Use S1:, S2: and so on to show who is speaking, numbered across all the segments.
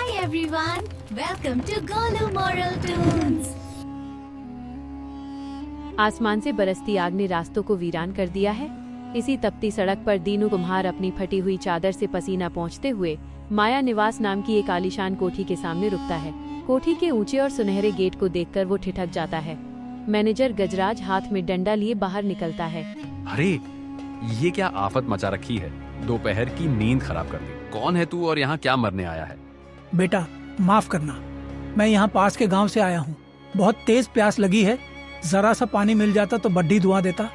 S1: everyone, welcome to Golu Moral Tunes.
S2: आसमान से बरसती आग ने रास्तों को वीरान कर दिया है। इसी तपती सड़क पर दीनू कुम्हार अपनी फटी हुई चादर से पसीना पोंछते हुए माया निवास नाम की एक आलीशान कोठी के सामने रुकता है। कोठी के ऊंचे और सुनहरे गेट को देखकर वो ठिठक जाता है। मैनेजर गजराज हाथ में डंडा लिए बाहर निकलता है।
S3: अरे ये क्या आफत मचा रखी है, दोपहर की नींद खराब कर दी। कौन है तू और यहाँ क्या मरने आया है?
S4: बेटा माफ करना, मैं यहाँ पास के गांव से आया हूँ। बहुत तेज प्यास लगी है, जरा सा पानी मिल जाता तो बड्डी दुआ देता।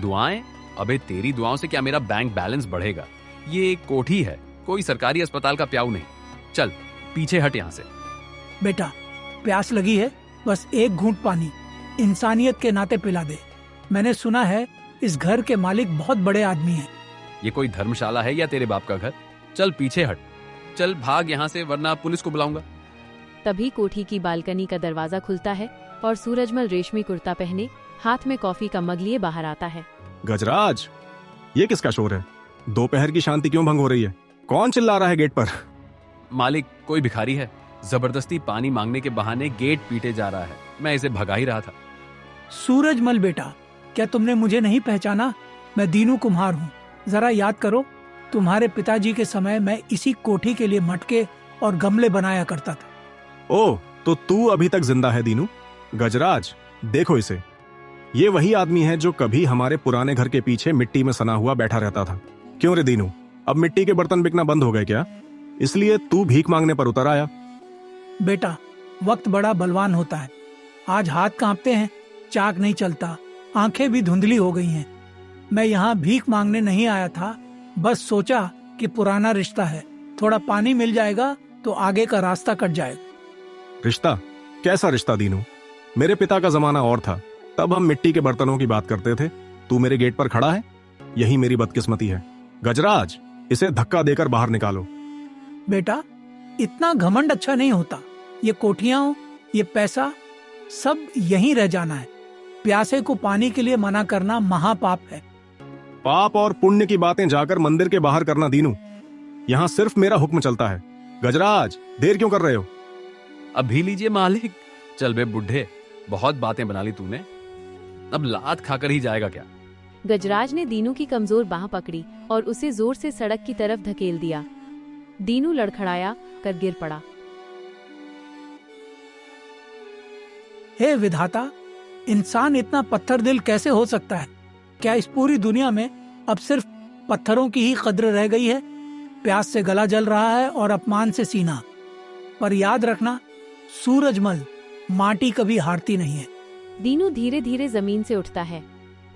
S3: दुआएं? अबे तेरी दुआओं से क्या मेरा बैंक बैलेंस बढ़ेगा? ये एक कोठी है, कोई सरकारी अस्पताल का प्याऊ नहीं। चल पीछे हट यहाँ से।
S4: बेटा प्यास लगी है, बस एक घूंट पानी इंसानियत के नाते पिला दे। मैंने सुना है इस घर के मालिक बहुत बड़े आदमी हैं।
S3: ये कोई धर्मशाला है या तेरे बाप का घर? चल पीछे हट, चल भाग यहाँ से वरना पुलिस को बुलाऊंगा।
S2: तभी कोठी की बालकनी का दरवाजा खुलता है और सूरजमल रेशमी कुर्ता पहने हाथ में कॉफी का मग लिए बाहर आता है।
S5: गजराज, ये किसका शोर है? दोपहर की शांति क्यों भंग हो रही है? कौन चिल्ला रहा है गेट पर?
S3: मालिक कोई भिखारी है, जबरदस्ती पानी मांगने के बहाने गेट पीटे जा रहा है। मैं इसे भगा ही रहा था।
S4: सूरजमल बेटा, क्या तुमने मुझे नहीं पहचाना? मैं दीनू कुम्हार हूँ। जरा याद करो, तुम्हारे पिताजी के समय मैं इसी कोठी के लिए मटके और गमले बनाया करता था।
S5: ओह, तो तू अभी तक जिंदा है दीनू? गजराज देखो इसे, ये वही आदमी है जो कभी हमारे पुराने घर के पीछे मिट्टी में सना हुआ बैठा रहता था। क्यों रे दीनू, अब मिट्टी के बर्तन बिकना बंद हो गए क्या? इसलिए तू भीख मांगने पर उतर आया?
S4: बेटा वक्त बड़ा बलवान होता है। आज हाथ कांपते हैं, चाक नहीं चलता, आंखें भी धुंधली हो गई हैं। मैं यहाँ भीख मांगने नहीं आया था, बस सोचा कि पुराना रिश्ता है, थोड़ा पानी मिल जाएगा तो आगे का रास्ता कट जाएगा।
S5: रिश्ता? कैसा रिश्ता दीनू? मेरे पिता का जमाना और था, तब हम मिट्टी के बर्तनों की बात करते थे। तू मेरे गेट पर खड़ा है, यही मेरी बदकिस्मती है। गजराज, इसे धक्का देकर बाहर निकालो।
S4: बेटा इतना घमंड अच्छा नहीं होता। ये कोठियां, ये पैसा, सब यहीं रह जाना है। प्यासे को पानी के लिए मना करना महापाप है।
S5: पाप और पुण्य की बातें जाकर मंदिर के बाहर करना दीनू। यहाँ सिर्फ मेरा हुक्म चलता है। गजराज, देर क्यों कर रहे हो?
S3: अभी लीजिए मालिक। चल बे बुढ़े, बहुत बातें बना ली तूने, अब लात खाकर ही जाएगा क्या?
S2: गजराज ने दीनू की कमजोर बाह पकड़ी और उसे जोर से सड़क की तरफ धकेल दिया। दीनू लड़खड़ाया कर गिर पड़ा।
S4: हे विधाता, इंसान इतना पत्थर दिल कैसे हो सकता है? क्या इस पूरी दुनिया में अब सिर्फ पत्थरों की ही कद्र रह गई है? प्यास से गला जल रहा है और अपमान से सीना। पर याद रखना सूरजमल, माटी कभी हारती नहीं है।
S2: दीनू धीरे धीरे जमीन से उठता है।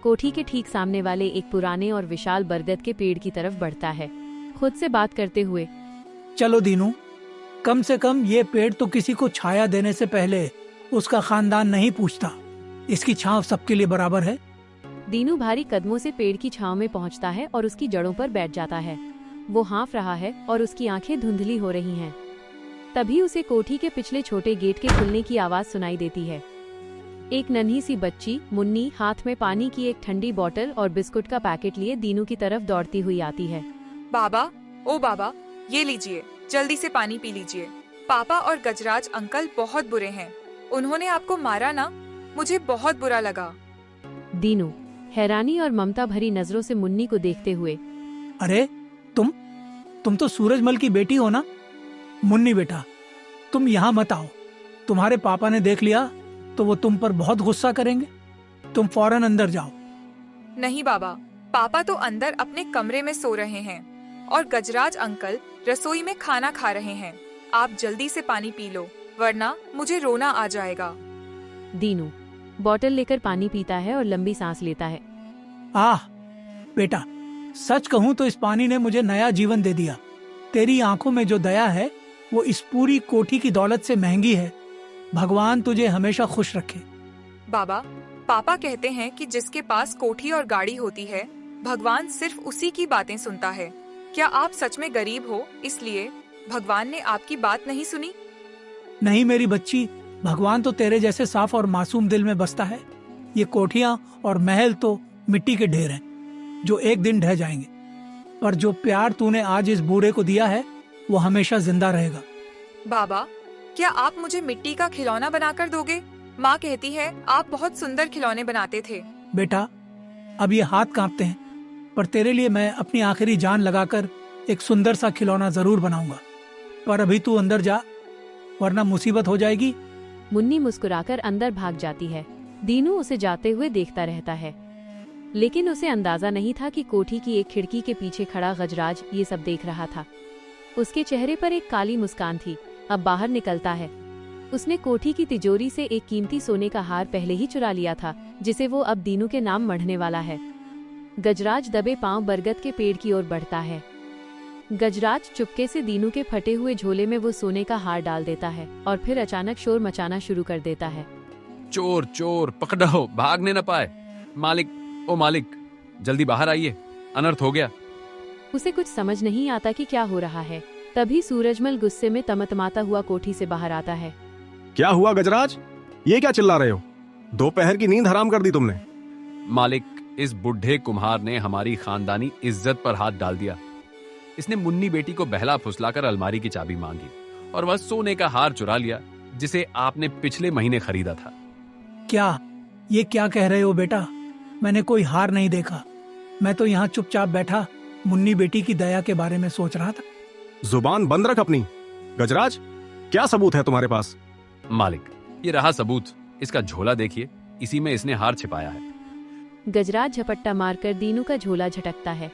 S2: कोठी के ठीक सामने वाले एक पुराने और विशाल बरगद के पेड़ की तरफ बढ़ता है, खुद से बात करते हुए।
S4: चलो दीनू, कम से कम ये पेड़ तो किसी को छाया देने से पहले उसका खानदान नहीं पूछता। इसकी छांव सबके लिए बराबर है।
S2: दीनू भारी कदमों से पेड़ की छांव में पहुंचता है और उसकी जड़ों पर बैठ जाता है। वो हाँफ रहा है और उसकी आंखें धुंधली हो रही हैं। तभी उसे कोठी के पिछले छोटे गेट के खुलने की आवाज सुनाई देती है। एक नन्ही सी बच्ची मुन्नी हाथ में पानी की एक ठंडी बोतल और बिस्कुट का पैकेट लिए दीनू की तरफ दौड़ती हुई आती है।
S6: बाबा, ओ बाबा, ये लीजिए, जल्दी से पानी पी लीजिए। पापा और गजराज अंकल बहुत बुरे हैं, उन्होंने आपको मारा ना, मुझे बहुत बुरा लगा।
S2: दीनू हैरानी और ममता भरी नजरों से मुन्नी को देखते हुए,
S4: अरे तुम तो सूरजमल की बेटी हो ना? मुन्नी बेटा, तुम यहाँ मत आओ। तुम्हारे पापा ने देख लिया तो वो तुम पर बहुत गुस्सा करेंगे। तुम फौरन अंदर जाओ।
S6: नहीं बाबा, पापा तो अंदर अपने कमरे में सो रहे हैं और गजराज अंकल रसोई में खाना खा रहे हैं। आप जल्दी से पानी पी लो, वरना मुझे रोना आ जाएगा।
S2: दीनू बोतल लेकर पानी पीता है और लंबी सांस लेता है।
S4: आह बेटा, सच कहूँ तो इस पानी ने मुझे नया जीवन दे दिया। तेरी आंखों में जो दया है वो इस पूरी कोठी की दौलत से महंगी है। भगवान तुझे हमेशा खुश रखे।
S6: बाबा, पापा कहते हैं कि जिसके पास कोठी और गाड़ी होती है, भगवान सिर्फ उसी की बातें सुनता है। क्या आप सच में गरीब हो, इसलिए भगवान ने आपकी बात नहीं सुनी?
S4: नहीं मेरी बच्ची, भगवान तो तेरे जैसे साफ और मासूम दिल में बसता है। ये कोठियां और महल तो मिट्टी के ढेर हैं, जो एक दिन ढह जाएंगे। पर जो प्यार तूने आज इस बूढ़े को दिया है, वो हमेशा जिंदा रहेगा।
S6: बाबा, क्या आप मुझे मिट्टी का खिलौना बनाकर दोगे? माँ कहती है आप बहुत सुंदर खिलौने बनाते थे।
S4: बेटा, अब ये हाथ कांपते हैं, पर तेरे लिए मैं अपनी आखिरी जान लगाकर एक सुंदर सा खिलौना जरूर बनाऊंगा। पर अभी तू अंदर जा, वरना मुसीबत हो जाएगी।
S2: मुन्नी मुस्कुराकर अंदर भाग जाती है। दीनू उसे जाते हुए देखता रहता है, लेकिन उसे अंदाजा नहीं था कि कोठी की एक खिड़की के पीछे खड़ा गजराज ये सब देख रहा था। उसके चेहरे पर एक काली मुस्कान थी। अब बाहर निकलता है। उसने कोठी की तिजोरी से एक कीमती सोने का हार पहले ही चुरा लिया था, जिसे वो अब दीनू के नाम मढ़ने वाला है। गजराज दबे पांव बरगद के पेड़ की ओर बढ़ता है। गजराज चुपके से दीनू के फटे हुए झोले में वो सोने का हार डाल देता है और फिर अचानक शोर मचाना शुरू कर देता है।
S3: चोर चोर पकड़ो, भागने न पाए। मालिक, ओ मालिक, जल्दी बाहर आइए, अनर्थ हो गया।
S2: उसे कुछ समझ नहीं आता कि क्या हो रहा है। तभी सूरजमल गुस्से में तमतमाता हुआ कोठी से बाहर आता है।
S5: क्या हुआ गजराज? ये क्या चिल्ला रहे हो? दोपहर की नींद हराम कर दी तुमने।
S3: मालिक, इस बुढ़े कुम्हार ने हमारी खानदानी इज्जत पर हाथ डाल दिया। इसने मुन्नी बेटी को बहला फुसलाकर अलमारी की चाबी मांगी और वह सोने का हार चुरा लिया, जिसे आपने पिछले महीने खरीदा था।
S4: ये क्या कह रहे हो बेटा? मैंने कोई हार नहीं देखा। मैं तो यहाँ चुपचाप बैठा मुन्नी बेटी की दया के बारे में सोच रहा था।
S5: जुबान बंद रख अपनी। गजराज, क्या सबूत है तुम्हारे पास?
S3: मालिक, ये रहा सबूत। इसका झोला देखिए, इसी में इसने हार छिपाया है।
S2: गजराज झपट्टा मारकर दीनू का झोला झटकता है।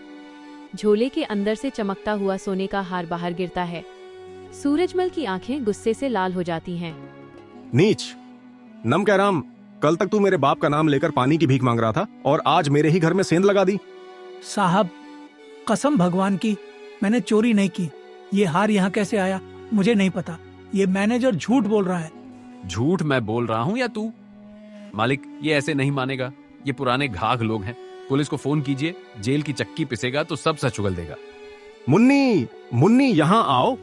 S2: झोले के अंदर से चमकता हुआ सोने का हार बाहर गिरता है। सूरजमल की आंखें गुस्से से लाल हो जाती हैं।
S5: नीच, नम कह राम, कल तक तू मेरे बाप का नाम लेकर पानी की भीख मांग रहा था और आज मेरे ही घर में सेंध लगा दी।
S4: साहब, कसम भगवान की, मैंने चोरी नहीं की। ये हार यहाँ कैसे आया मुझे नहीं पता। ये मैनेजर झूठ बोल रहा है।
S3: झूठ मैं बोल रहा हूँ या तू? मालिक, ये ऐसे नहीं मानेगा। ये पुराने घाघ लोग हैं। पुलिस को फोन कीजिए, जेल की चक्की पिसेगा तो सब सच उगल देगा।
S5: मुन्नी, मुन्नी यहाँ आओ।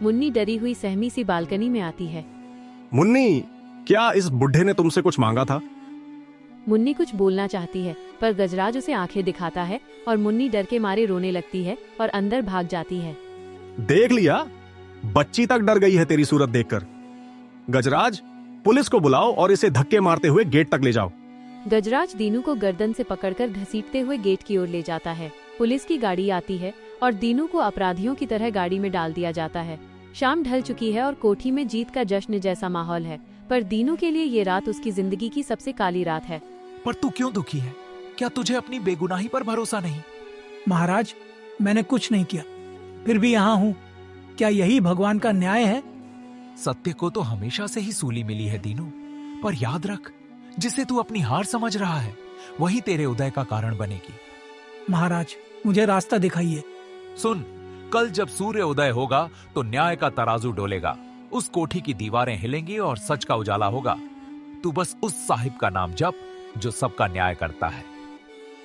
S2: मुन्नी डरी हुई सहमी सी बालकनी में आती है।
S5: मुन्नी, क्या इस बुढ़े ने तुमसे कुछ मांगा था?
S2: मुन्नी कुछ बोलना चाहती है, पर गजराज उसे आंखें दिखाता है और मुन्नी डर के मारे रोने लगती है और अंदर भाग जाती है।
S5: देख लिया, बच्ची तक डर गई है तेरी सूरत देखकर। गजराज, पुलिस को बुलाओ और इसे धक्के मारते हुए गेट तक ले जाओ।
S2: गजराज दीनू को गर्दन से पकड़कर घसीटते हुए गेट की ओर ले जाता है। पुलिस की गाड़ी आती है और दीनू को अपराधियों की तरह गाड़ी में डाल दिया जाता है। शाम ढल चुकी है और कोठी में जीत का जश्न जैसा माहौल है, पर दीनू के लिए ये रात उसकी जिंदगी की सबसे काली रात है।
S7: पर तू क्यों दुखी है? क्या तुझे अपनी बेगुनाही पर भरोसा नहीं?
S4: महाराज, मैंने कुछ नहीं किया, फिर भी यहाँ हूँ। क्या यही भगवान का न्याय है?
S7: सत्य को तो हमेशा से ही सूली मिली है दीनू, पर याद रख, जिसे तू अपनी हार समझ रहा है वही तेरे उदय का कारण बनेगी।
S4: महाराज, मुझे रास्ता दिखाइए।
S7: सुन, कल जब सूर्य उदय होगा तो न्याय का तराजू डोलेगा। उस कोठी की दीवारें हिलेंगी और सच का उजाला होगा। तू बस उस साहिब का नाम जप जो सबका न्याय करता है,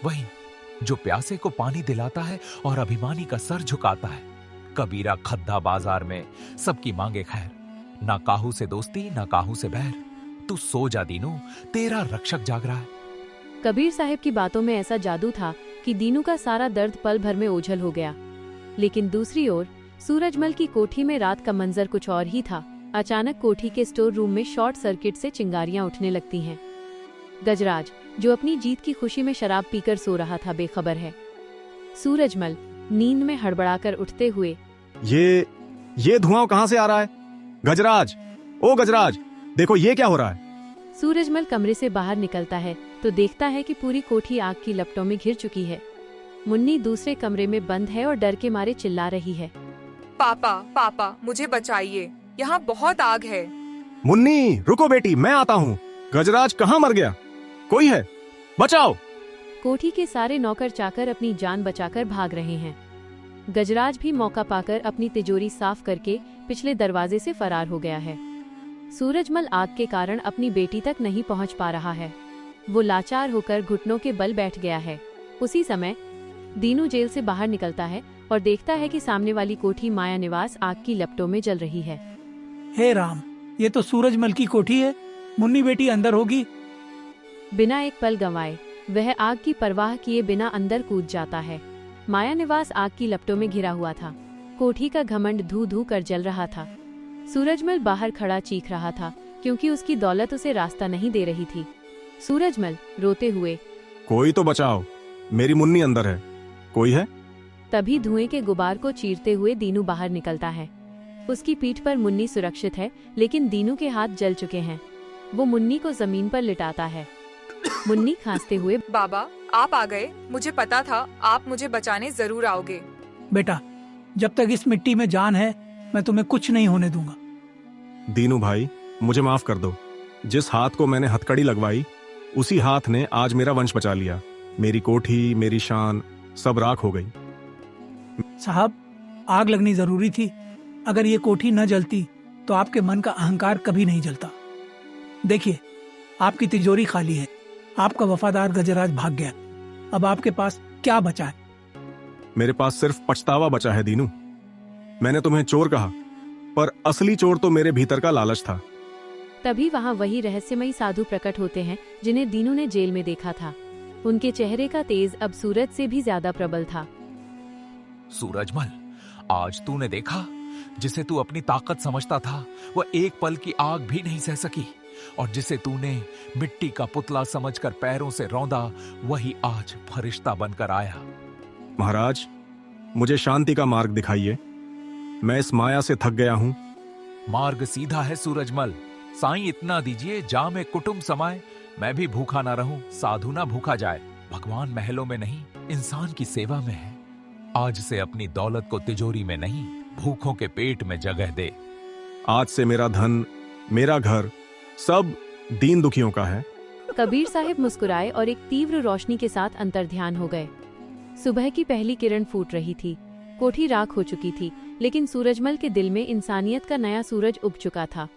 S7: वही जो प्यासे को पानी दिलाता है और अभिमानी का सर झुकाता है। कबीरा खद्दा बाजार में सबकी मांगे खैर, ना काहू से दोस्ती ना काहू से बैर। तू सो जा दीनू, तेरा रक्षक जाग रहा है।
S2: कबीर साहब की बातों में ऐसा जादू था कि दीनू का सारा दर्द पल भर में ओझल हो गया। लेकिन दूसरी ओर सूरजमल की कोठी में रात का मंजर कुछ और ही था। अचानक कोठी के स्टोर रूम में शॉर्ट सर्किट से चिंगारियां उठने लगती हैं। गजराज, जो अपनी जीत की खुशी में शराब पीकर सो रहा था, बेखबर है। सूरजमल नींद में हड़बड़ाकर उठते हुए,
S5: ये धुआं कहां से आ रहा है? गजराज, ओ गजराज, देखो ये क्या हो रहा है?
S2: सूरजमल कमरे से बाहर निकलता है तो देखता है कि पूरी कोठी आग की लपटों में घिर चुकी है। मुन्नी दूसरे कमरे में बंद है और डर के मारे चिल्ला रही है।
S6: पापा, पापा, मुझे बचाइए, यहाँ बहुत आग है।
S5: मुन्नी, रुको बेटी, मैं आता हूँ। गजराज कहाँ मर गया? कोई है? बचाओ।
S2: कोठी के सारे नौकर चाकर अपनी जान बचाकर भाग रहे हैं। गजराज भी मौका पाकर अपनी तिजोरी साफ करके पिछले दरवाजे से फरार हो गया है। सूरजमल आग के कारण अपनी बेटी तक नहीं पहुंच पा रहा है। वो लाचार होकर घुटनों के बल बैठ गया है। उसी समय दीनू जेल से बाहर निकलता है और देखता है कि सामने वाली कोठी माया निवास आग की लपटों में जल रही है।
S4: हे राम, ये तो सूरजमल की कोठी है। मुन्नी बेटी अंदर होगी।
S2: बिना एक पल गंवाए वह आग की परवाह किए बिना अंदर कूद जाता है। माया निवास आग की लपटों में घिरा हुआ था। कोठी का घमंड धू धू कर जल रहा था। सूरजमल बाहर खड़ा चीख रहा था क्योंकि उसकी दौलत उसे रास्ता नहीं दे रही थी। सूरजमल रोते हुए,
S5: कोई तो बचाओ, मेरी मुन्नी अंदर है, कोई है?
S2: तभी धुएं के गुबार को चीरते हुए दीनू बाहर निकलता है। उसकी पीठ पर मुन्नी सुरक्षित है, लेकिन दीनू के हाथ जल चुके हैं। वो मुन्नी को जमीन पर लिटाता है। मुन्नी खांसते हुए,
S6: बाबा आप आ गए, मुझे पता था आप मुझे बचाने जरूर आओगे।
S4: बेटा, जब तक इस मिट्टी में जान है मैं तुम्हें कुछ नहीं होने दूंगा।
S5: दीनू भाई, मुझे माफ कर दो। जिस हाथ को मैंने हथकड़ी लगवाई, उसी हाथ ने आज मेरा वंश बचा लिया। मेरी कोठी, मेरी शान सब राख हो गई।
S4: साहब, आग लगनी जरूरी थी। अगर ये कोठी न जलती तो आपके मन का अहंकार कभी नहीं जलता। देखिए, आपकी तिजोरी खाली है, आपका वफादार गजराज भाग गया। अब आपके पास क्या बचा है?
S5: मेरे पास सिर्फ पछतावा बचा है दीनू। मैंने तुम्हें चोर कहा, पर असली चोर तो मेरे भीतर का लालच था।
S2: तभी वहाँ वही रहस्यमयी साधु प्रकट होते हैं जिन्हें दीनू ने जेल में देखा था। उनके चेहरे का तेज अब सूरज से भी ज्यादा प्रबल था।
S7: सूरजमल, आज तूने देखा, जिसे तू अपनी ताकत समझता था वह एक पल की आग भी नहीं सह सकी, और जिसे तूने मिट्टी का पुतला समझकर पैरों से रौंदा, वही आज फरिश्ता बनकर आया।
S5: महाराज, मुझे शांति का मार्ग दिखाइए। मैं इस माया से थक गया हूँ।
S7: मार्ग सीधा है सूरजमल। साईं इतना दीजिए, जा में कुटुंब समाए, मैं भी भूखा ना रहूं, साधु ना भूखा जाए। भगवान महलों में नहीं, इंसान की सेवा में है। आज से अपनी दौलत को तिजोरी में नहीं, भूखों के पेट में जगह दे।
S5: आज से मेरा धन, मेरा घर सब दीन दुखियों का है।
S2: कबीर साहिब मुस्कुराए और एक तीव्र रोशनी के साथ अंतर्ध्यान हो गए। सुबह की पहली किरण फूट रही थी। कोठी राख हो चुकी थी, लेकिन सूरजमल के दिल में इंसानियत का नया सूरज उग चुका था।